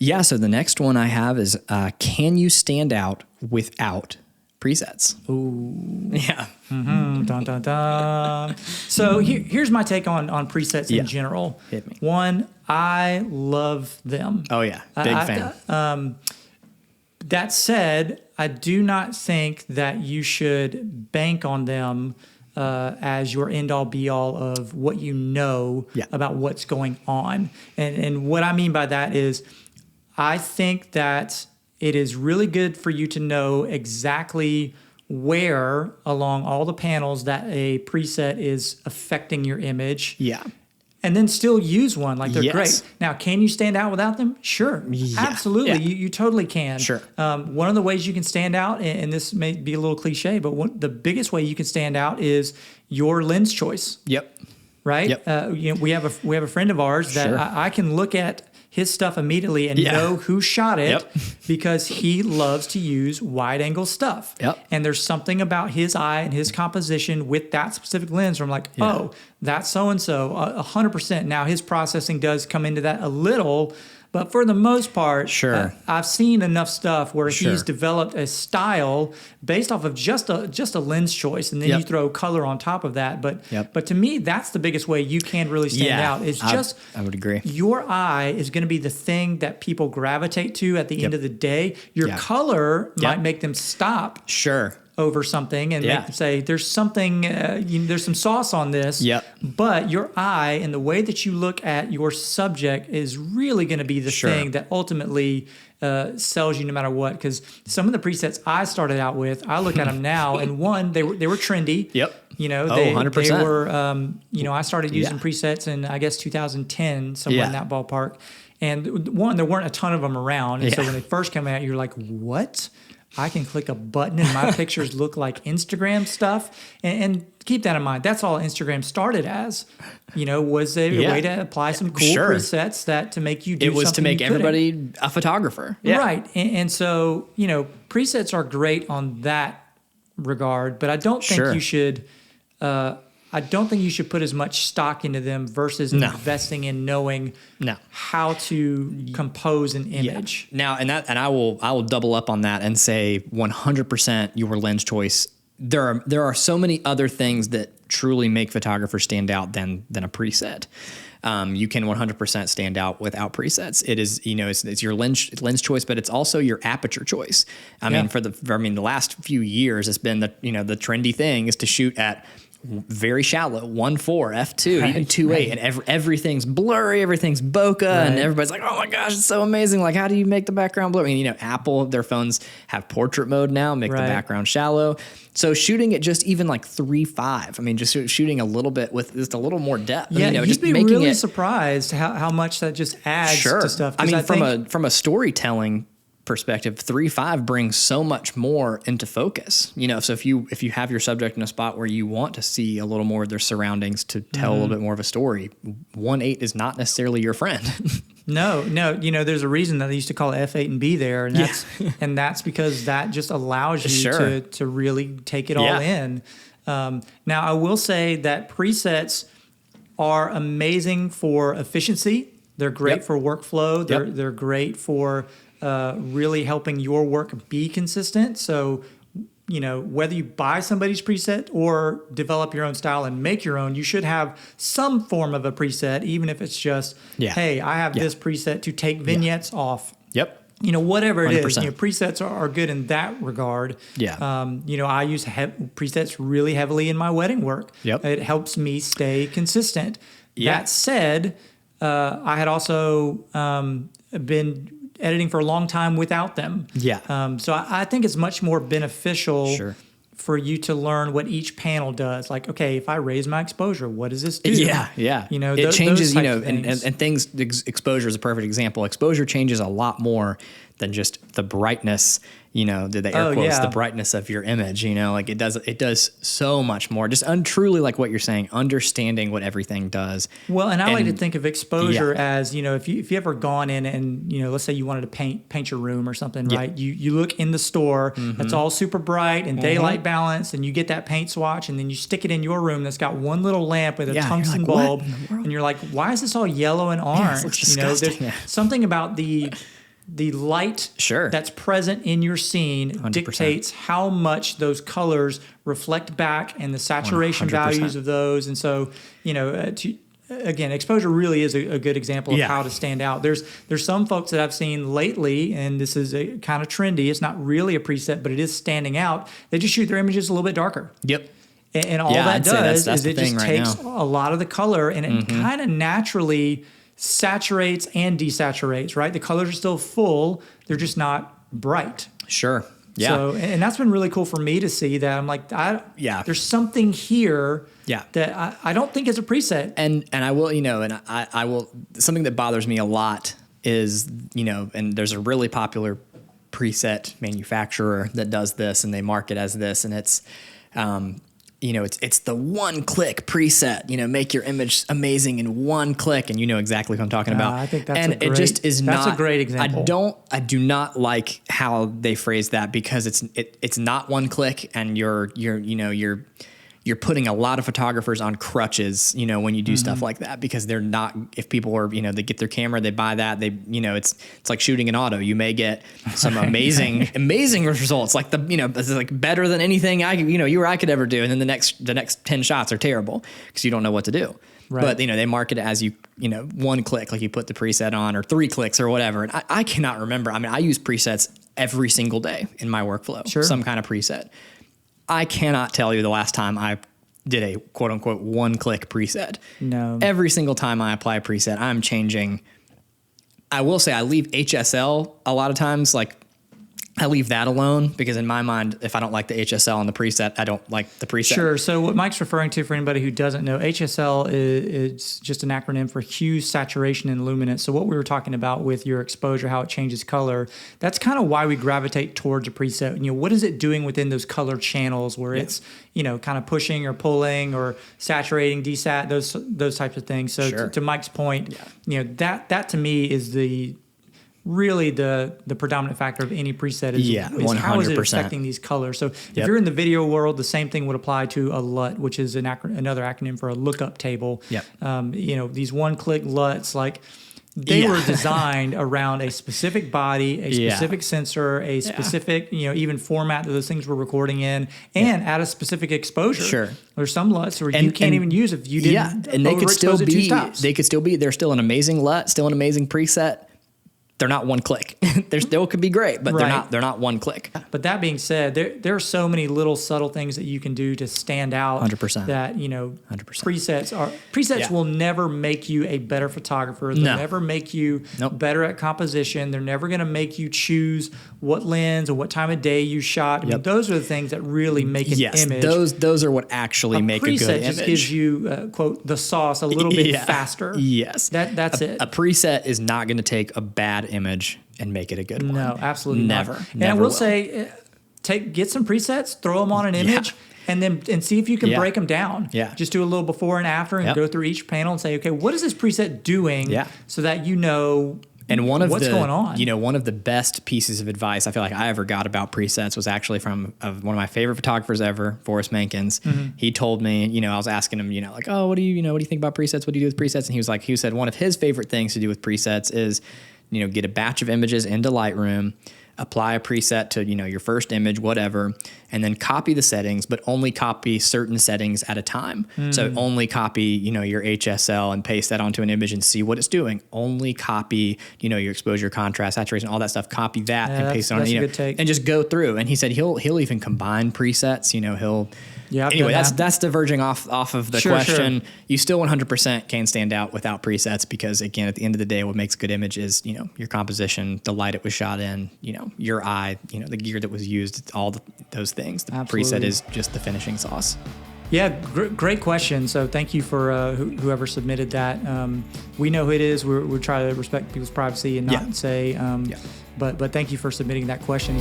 Yeah, so the next one I have is, can you stand out without presets? Ooh. Yeah. Dun, dun, dun. So here's my take on presets in general. Hit me. One, I love them. Oh, yeah. Big fan. That said, I do not think that you should bank on them as your end-all be-all of what you know about what's going on. And what I mean by that is I think that it is really good for you to know exactly where along all the panels that a preset is affecting your image. Yeah. And then still use one. Like, they're Yes. great. Now, can you stand out without them? Sure. Yeah. Absolutely. Yeah. You totally can. Sure. One of the ways you can stand out, and this may be a little cliche, but the biggest way you can stand out is your lens choice. Yep. Right? Yep. We have a friend of ours that I can look at his stuff immediately and know who shot it because he loves to use wide angle stuff. Yep. And there's something about his eye and his composition with that specific lens where I'm like, oh, that's so-and-so, 100%. Now his processing does come into that a little, but for the most part, I've seen enough stuff where he's developed a style based off of just a lens choice, and then you throw color on top of that. But to me, that's the biggest way you can really stand out. It's just I would agree. Your eye is going to be the thing that people gravitate to at the end of the day. Your color might make them stop. Over something and make them say, there's something, there's some sauce on this. But your eye and the way that you look at your subject is really going to be the thing that ultimately sells you no matter what. Because some of the presets I started out with, I look at them now, and one, they were trendy. You know, they 100%. They were, I started using presets in, I guess, 2010, somewhere in that ballpark. And one, there weren't a ton of them around. And so when they first came out, you're like, what? I can click a button and my pictures look like Instagram stuff. And keep that in mind. That's all Instagram started as, was a way to apply some cool presets that to make you do something. It was to make everybody a photographer. Right. And so, presets are great on that regard, but I don't think you should, put as much stock into them versus investing in knowing how to compose an image. Now, and I will double up on that and say 100% your lens choice. There are so many other things that truly make photographers stand out than a preset. You can 100% stand out without presets. It is, it's your lens choice, but it's also your aperture choice. I mean, the last few years, it's been the trendy thing is to shoot at very shallow 1.4 f2 even 2.8 and everything's blurry, everything's bokeh, and everybody's like, oh my gosh, it's so amazing, like how do you make the background blurry? I mean, Apple, their phones have portrait mode now, make the background shallow. So shooting at just even like 3.5, I mean, just shooting a little bit with just a little more depth. You'd just be making really surprised how much that just adds to stuff. I mean, from a storytelling perspective, 3.5 brings so much more into focus. So if you have your subject in a spot where you want to see a little more of their surroundings to tell a little bit more of a story, 1.8 is not necessarily your friend. No. There's a reason that they used to call it F8 and B there, and that's because that just allows you to really take it all in. Now, I will say that presets are amazing for efficiency. They're great for workflow. They're great for really helping your work be consistent. So, whether you buy somebody's preset or develop your own style and make your own, you should have some form of a preset, even if it's just, hey, I have this preset to take vignettes off. Whatever it 100%. is, presets are good in that regard. I use presets really heavily in my wedding work. It helps me stay consistent. That said, I had also been editing for a long time without them. So I think it's much more beneficial for you to learn what each panel does. Like, okay, if I raise my exposure, what does this do? It changes, and things, exposure is a perfect example. Exposure changes a lot more than just the brightness, the air quotes, the brightness of your image, like it does so much more. Just truly like what you're saying, understanding what everything does. Well, and I like to think of exposure as, if you ever gone in and, let's say you wanted to paint your room or something, right? You look in the store, it's all super bright and daylight balanced, and you get that paint swatch and then you stick it in your room that's got one little lamp with a tungsten bulb, and you're like, why is this all yellow and orange? It looks disgusting. There's something about the the light Sure. that's present in your scene 100%. dictates how much those colors reflect back and the saturation 100%. values of those. And so, again, exposure really is a good example of how to stand out. There's some folks that I've seen lately, and this is a kind of trendy. It's not really a preset, but it is standing out. They just shoot their images a little bit darker. Yep. And all that does is it just takes now. a lot of the color and it kind of naturally saturates and desaturates, right? The colors are still full. They're just not bright. Sure. Yeah. So, and that's been really cool for me to see that. I'm like, there's something here that I don't think is a preset. And I will, and I will, something that bothers me a lot is, and there's a really popular preset manufacturer that does this and they market as this, and it's, it's the one-click preset. Make your image amazing in one click, and you know exactly what I'm talking about. I think that's that's a great example. I do not like how they phrase that, because it's not one click, and you're putting a lot of photographers on crutches, when you do stuff like that, because they're not, if people are, they get their camera, they buy that, it's like shooting an auto. You may get some amazing results, like it's like better than anything you or I could ever do. And then the next 10 shots are terrible because you don't know what to do. Right. But, they market it as one click, like you put the preset on, or 3 clicks or whatever. And I cannot remember. I mean, I use presets every single day in my workflow, some kind of preset. I cannot tell you the last time I did a quote unquote one-click preset. No. Every single time I apply a preset, I'm changing. I will say I leave HSL a lot of times. Like, I leave that alone, because in my mind, if I don't like the HSL on the preset, I don't like the preset. Sure. So what Mike's referring to, for anybody who doesn't know, HSL is just an acronym for hue, saturation, and luminance. So what we were talking about with your exposure, how it changes color, that's kind of why we gravitate towards a preset. What is it doing within those color channels where it's, kind of pushing or pulling or saturating, desat, those types of things. So to Mike's point, that to me is really the predominant factor of any preset is how is it affecting these colors. So if you're in the video world, the same thing would apply to a LUT, which is another acronym for a lookup table. These one-click LUTs, like they were designed around a specific body, a specific sensor, a specific, even format that those things were recording in, and at a specific exposure. Sure. There's some LUTs where you can't even use if you didn't and they could still be, they're still an amazing LUT, still an amazing preset. They're not one click. They still could be great, but they're not one click. But that being said, there are so many little subtle things that you can do to stand out. 100%. That 100%. Presets will never make you a better photographer. They'll never make you better at composition. They're never going to make you choose what lens or what time of day you shot. I mean, those are the things that really make an image. Those are what actually make a good image. A preset just gives you quote the sauce a little bit faster. Yes, that's it. A preset is not going to take a bad image and make it a good one. No, absolutely never. Not. And I will say, get some presets, throw them on an image, and see if you can break them down. Yeah. Just do a little before and after, and go through each panel and say, okay, what is this preset doing? So that and what's going on. One of the best pieces of advice I feel like I ever got about presets was actually from one of my favorite photographers ever, Forrest Mankins. He told me, I was asking him, like, oh, what do you think about presets? What do you do with presets? And he said one of his favorite things to do with presets is, get a batch of images into Lightroom, apply a preset to, your first image, whatever, and then copy the settings, but only copy certain settings at a time. So only copy, your HSL and paste that onto an image and see what it's doing. Only copy, your exposure, contrast, saturation, all that stuff. Copy that and paste it on, and just go through. And he said he'll even combine presets, he'll. Anyway, that's diverging off of the question. Sure. You still 100% can stand out without presets, because again, at the end of the day, what makes a good image is, your composition, the light it was shot in, your eye, the gear that was used, all those things. The preset is just the finishing sauce. Yeah, great question. So thank you for whoever submitted that. We know who it is. We're trying to respect people's privacy and not say. But thank you for submitting that question.